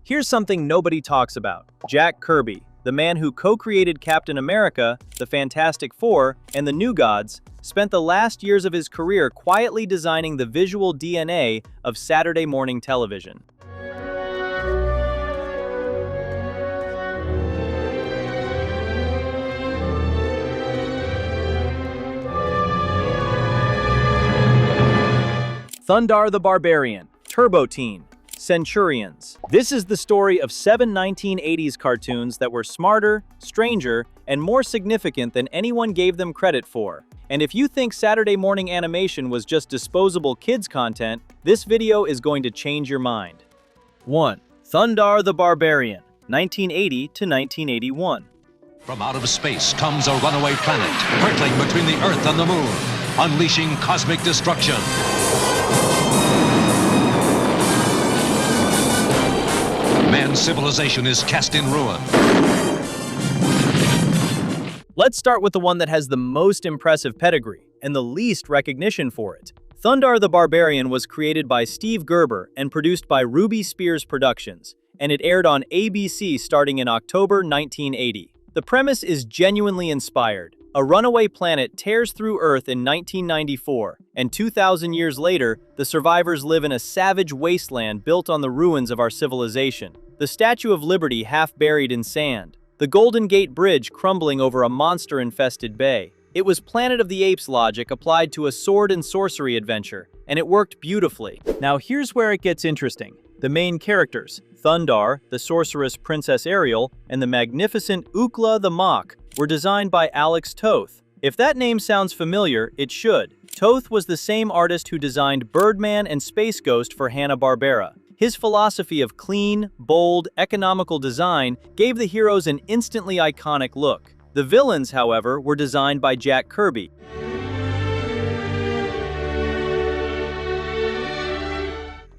Here's something nobody talks about. Jack Kirby, the man who co-created Captain America, the Fantastic Four, and the New Gods, spent the last years of his career quietly designing the visual DNA of Saturday morning television. Thundarr the Barbarian, Turbo Teen, Centurions. This is the story of 7 1980s cartoons that were smarter, stranger, and more significant than anyone gave them credit for. And if you think Saturday morning animation was just disposable kids content, this video is going to change your mind. 1. Thundarr the Barbarian, 1980 to 1981. From out of space comes a runaway planet, hurtling between the Earth and the Moon, unleashing cosmic destruction. Man's civilization is cast in ruin. Let's start with the one that has the most impressive pedigree and the least recognition for it. Thundarr the Barbarian was created by Steve Gerber and produced by Ruby Spears Productions, and it aired on ABC starting in October 1980. The premise is genuinely inspired. A runaway planet tears through Earth in 1994, and 2,000 years later, the survivors live in a savage wasteland built on the ruins of our civilization. The Statue of Liberty half buried in sand. The Golden Gate Bridge crumbling over a monster-infested bay. It was Planet of the Apes logic applied to a sword and sorcery adventure, and it worked beautifully. Now here's where it gets interesting. The main characters, Thundarr, the sorceress Princess Ariel, and the magnificent Ookla the Mock, were designed by Alex Toth. If that name sounds familiar, it should. Toth was the same artist who designed Birdman and Space Ghost for Hanna-Barbera. His philosophy of clean, bold, economical design gave the heroes an instantly iconic look. The villains, however, were designed by Jack Kirby.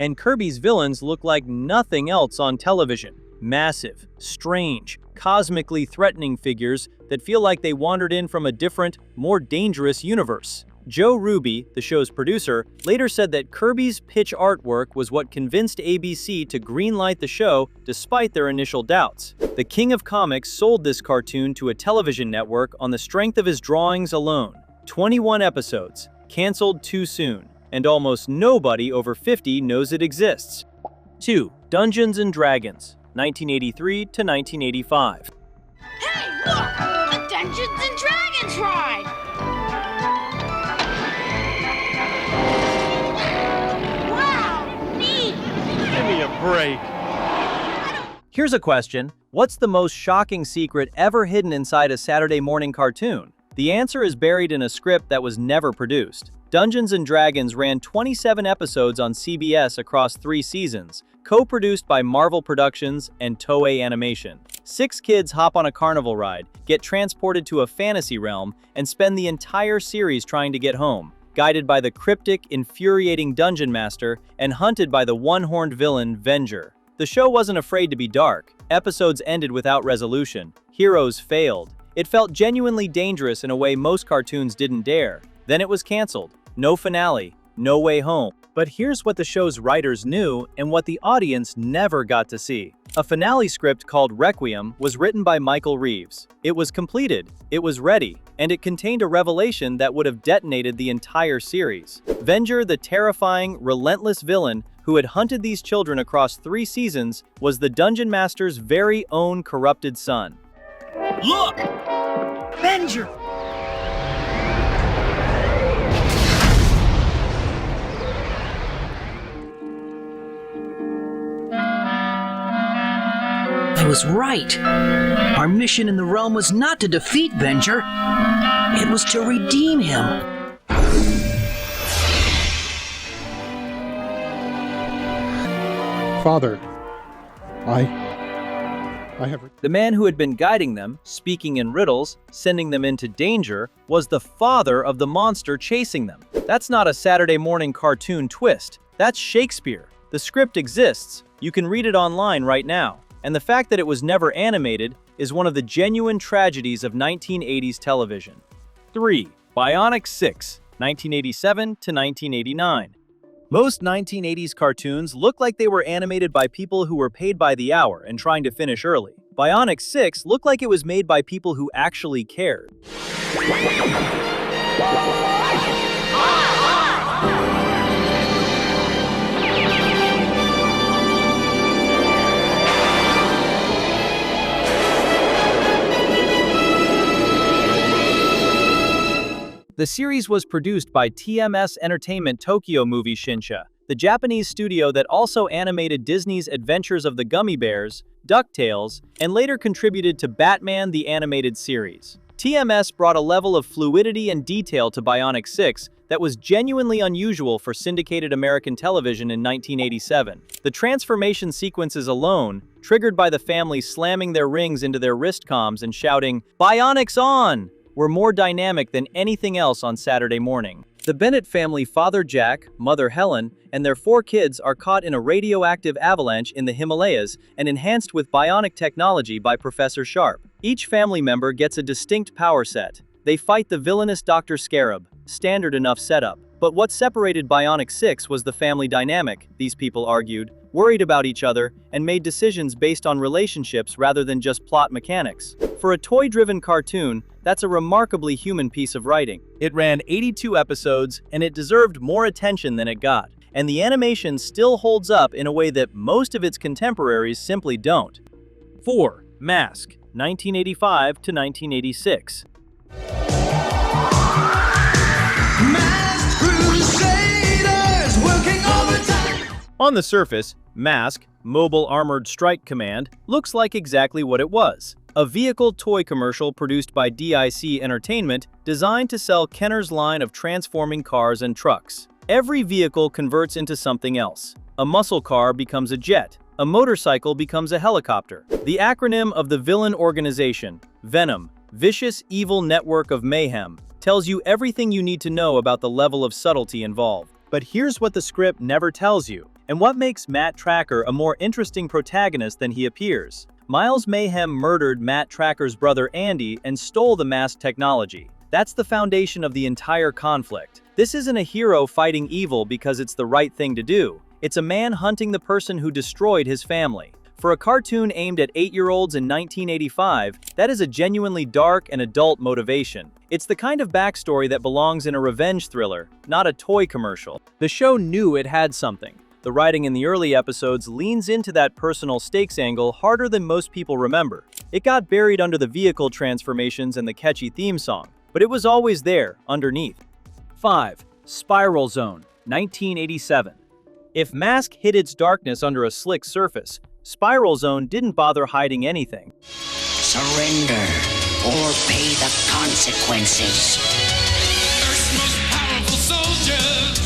And Kirby's villains look like nothing else on television. Massive, strange, cosmically threatening figures that feel like they wandered in from a different, more dangerous universe. Joe Ruby, the show's producer, later said that Kirby's pitch artwork was what convinced ABC to greenlight the show despite their initial doubts. The King of Comics sold this cartoon to a television network on the strength of his drawings alone. 21 episodes, canceled too soon, and almost nobody over 50 knows it exists. 2. Dungeons & Dragons, 1983 to 1985. Hey, look! The Dungeons & Dragons ride! Wow, neat! Give me a break. Here's a question. What's the most shocking secret ever hidden inside a Saturday morning cartoon? The answer is buried in a script that was never produced. Dungeons & Dragons ran 27 episodes on CBS across 3 seasons, co-produced by Marvel Productions and Toei Animation. 6 kids hop on a carnival ride, get transported to a fantasy realm, and spend the entire series trying to get home, guided by the cryptic, infuriating dungeon master and hunted by the one-horned villain Venger. The show wasn't afraid to be dark. Episodes ended without resolution. Heroes failed. It felt genuinely dangerous in a way most cartoons didn't dare. Then it was canceled. No finale, no way home. But here's what the show's writers knew and what the audience never got to see. A finale script called Requiem was written by Michael Reeves. It was completed, it was ready, and it contained a revelation that would have detonated the entire series. Venger, the terrifying, relentless villain who had hunted these children across 3 seasons, was the Dungeon Master's very own corrupted son. Look! Venger! I was right. Our mission in the realm was not to defeat Venger. It was to redeem him. Father, I have... The man who had been guiding them, speaking in riddles, sending them into danger, was the father of the monster chasing them. That's not a Saturday morning cartoon twist. That's Shakespeare. The script exists. You can read it online right now. And the fact that it was never animated is one of the genuine tragedies of 1980s television. 3. Bionic Six, 1987 to 1989. Most 1980s cartoons look like they were animated by people who were paid by the hour and trying to finish early. Bionic Six looked like it was made by people who actually cared. The series was produced by TMS Entertainment Tokyo Movie Shinsha, the Japanese studio that also animated Disney's Adventures of the Gummy Bears, DuckTales, and later contributed to Batman the Animated Series. TMS brought a level of fluidity and detail to Bionic Six that was genuinely unusual for syndicated American television in 1987. The transformation sequences alone, triggered by the family slamming their rings into their wrist comms and shouting, "Bionics on!" were more dynamic than anything else on Saturday morning. The Bennett family, Father Jack, Mother Helen, and their 4 kids are caught in a radioactive avalanche in the Himalayas and enhanced with bionic technology by Professor Sharp. Each family member gets a distinct power set. They fight the villainous Dr. Scarab, standard enough setup. But what separated Bionic Six was the family dynamic, these people argued, worried about each other, and made decisions based on relationships rather than just plot mechanics. For a toy-driven cartoon, that's a remarkably human piece of writing. It ran 82 episodes, and it deserved more attention than it got. And the animation still holds up in a way that most of its contemporaries simply don't. 4. M.A.S.K, 1985 to 1986. On the surface, M.A.S.K, Mobile Armored Strike Command, looks like exactly what it was. A vehicle toy commercial produced by DIC Entertainment designed to sell Kenner's line of transforming cars and trucks. Every vehicle converts into something else. A muscle car becomes a jet. A motorcycle becomes a helicopter. The acronym of the villain organization, Venom, Vicious Evil Network of Mayhem, tells you everything you need to know about the level of subtlety involved. But here's what the script never tells you, and what makes Matt Tracker a more interesting protagonist than he appears. Miles Mayhem murdered Matt Tracker's brother Andy and stole the M.A.S.K technology. That's the foundation of the entire conflict. This isn't a hero fighting evil because it's the right thing to do. It's a man hunting the person who destroyed his family. For a cartoon aimed at 8-year-olds in 1985, that is a genuinely dark and adult motivation. It's the kind of backstory that belongs in a revenge thriller, not a toy commercial. The show knew it had something. The writing in the early episodes leans into that personal stakes angle harder than most people remember. It got buried under the vehicle transformations and the catchy theme song, but it was always there, underneath. 5. Spiral Zone, 1987. If M.A.S.K hid its darkness under a slick surface, Spiral Zone didn't bother hiding anything. Surrender or pay the consequences. Earth's most powerful soldiers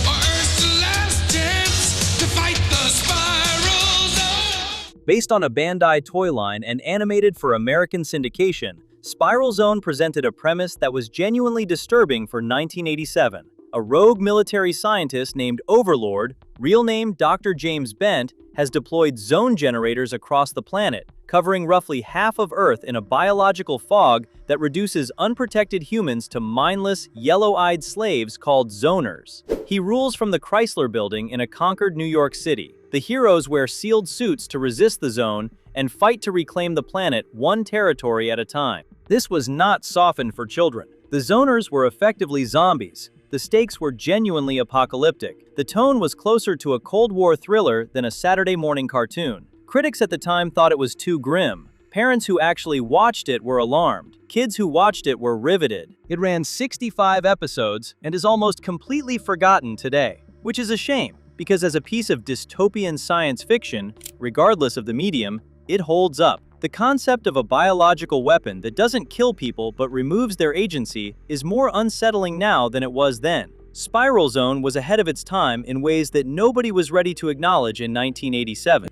are Earth's last chance to fight the Spiral Zone. Based on a Bandai toy line and animated for American syndication, Spiral Zone presented a premise that was genuinely disturbing for 1987. A rogue military scientist named Overlord, real name Dr. James Bent, has deployed zone generators across the planet, covering roughly half of Earth in a biological fog that reduces unprotected humans to mindless, yellow-eyed slaves called zoners. He rules from the Chrysler Building in a conquered New York City. The heroes wear sealed suits to resist the zone and fight to reclaim the planet one territory at a time. This was not softened for children. The zoners were effectively zombies. The stakes were genuinely apocalyptic. The tone was closer to a Cold War thriller than a Saturday morning cartoon. Critics at the time thought it was too grim. Parents who actually watched it were alarmed. Kids who watched it were riveted. It ran 65 episodes and is almost completely forgotten today, which is a shame, because as a piece of dystopian science fiction, regardless of the medium, it holds up. The concept of a biological weapon that doesn't kill people but removes their agency is more unsettling now than it was then. Spiral Zone was ahead of its time in ways that nobody was ready to acknowledge in 1987.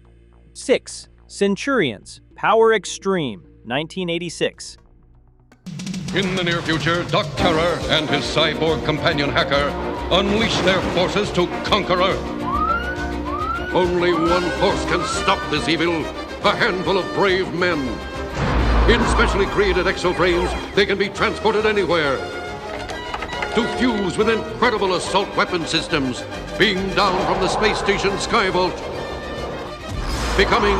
6. Centurions, Power Xtreme, 1986. In the near future, Doc Terror and his cyborg companion hacker unleash their forces to conquer Earth. Only one force can stop this evil. A handful of brave men. In specially created exoframes, they can be transported anywhere to fuse with incredible assault weapon systems beamed down from the space station skyvault, becoming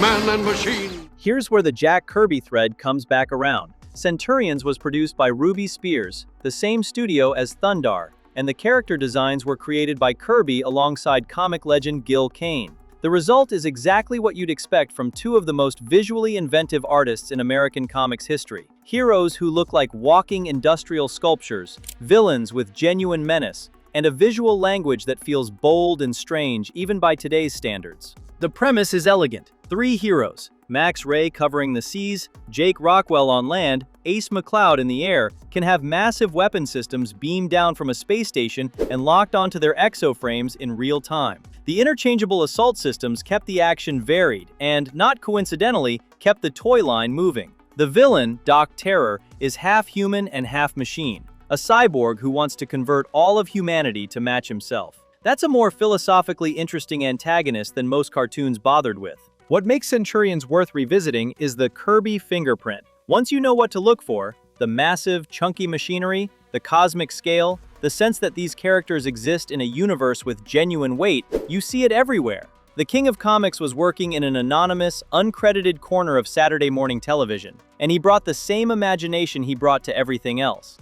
man and machine. Here's where the Jack Kirby thread comes back around. Centurions was produced by Ruby Spears, the same studio as Thundarr, and the character designs were created by Kirby alongside comic legend Gil Kane. The result is exactly what you'd expect from two of the most visually inventive artists in American comics history. Heroes who look like walking industrial sculptures, villains with genuine menace, and a visual language that feels bold and strange even by today's standards. The premise is elegant. 3 heroes, Max Ray covering the seas, Jake Rockwell on land, Ace McCloud in the air, can have massive weapon systems beamed down from a space station and locked onto their exoframes in real time. The interchangeable assault systems kept the action varied and, not coincidentally, kept the toy line moving. The villain, Doc Terror, is half human and half machine, a cyborg who wants to convert all of humanity to match himself. That's a more philosophically interesting antagonist than most cartoons bothered with. What makes Centurions worth revisiting is the Kirby fingerprint. Once you know what to look for, the massive, chunky machinery, the cosmic scale, the sense that these characters exist in a universe with genuine weight, you see it everywhere. The King of Comics was working in an anonymous, uncredited corner of Saturday morning television, and he brought the same imagination he brought to everything else.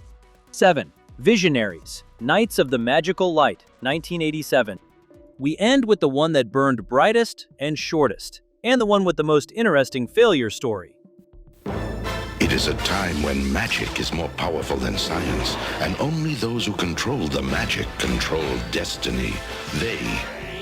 7. Visionaries, Knights of the Magical Light, 1987. We end with the one that burned brightest and shortest, and the one with the most interesting failure story. It is a time when magic is more powerful than science, and only those who control the magic control destiny. They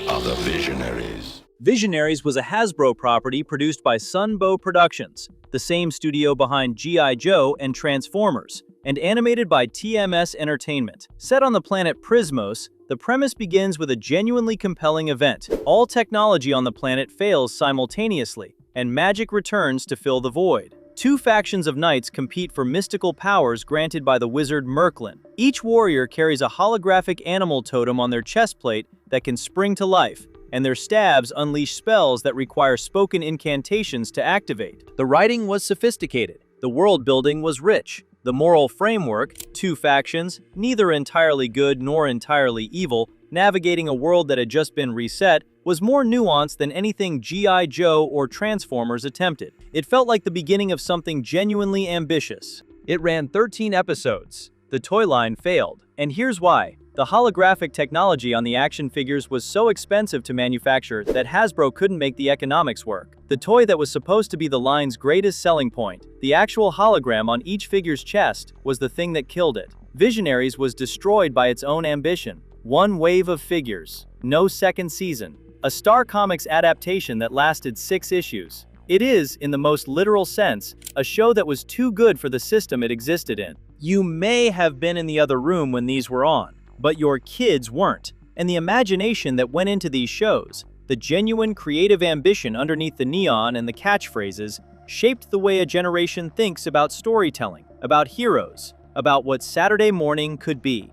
are the Visionaries. Visionaries was a Hasbro property produced by Sunbow Productions, the same studio behind G.I. Joe and Transformers, and animated by TMS Entertainment. Set on the planet Prismos, the premise begins with a genuinely compelling event. All technology on the planet fails simultaneously, and magic returns to fill the void. 2 factions of knights compete for mystical powers granted by the wizard Merklin. Each warrior carries a holographic animal totem on their chest plate that can spring to life, and their stabs unleash spells that require spoken incantations to activate. The writing was sophisticated. The world building was rich. The moral framework, 2 factions, neither entirely good nor entirely evil, navigating a world that had just been reset, was more nuanced than anything G.I. Joe or Transformers attempted. It felt like the beginning of something genuinely ambitious. It ran 13 episodes. The toy line failed, and here's why. The holographic technology on the action figures was so expensive to manufacture that Hasbro couldn't make the economics work. The toy that was supposed to be the line's greatest selling point, the actual hologram on each figure's chest, was the thing that killed it. Visionaries was destroyed by its own ambition. 1 wave of figures, no second season. A Star Comics adaptation that lasted 6 issues. It is, in the most literal sense, a show that was too good for the system it existed in. You may have been in the other room when these were on, but your kids weren't. And the imagination that went into these shows, the genuine creative ambition underneath the neon and the catchphrases, shaped the way a generation thinks about storytelling, about heroes, about what Saturday morning could be.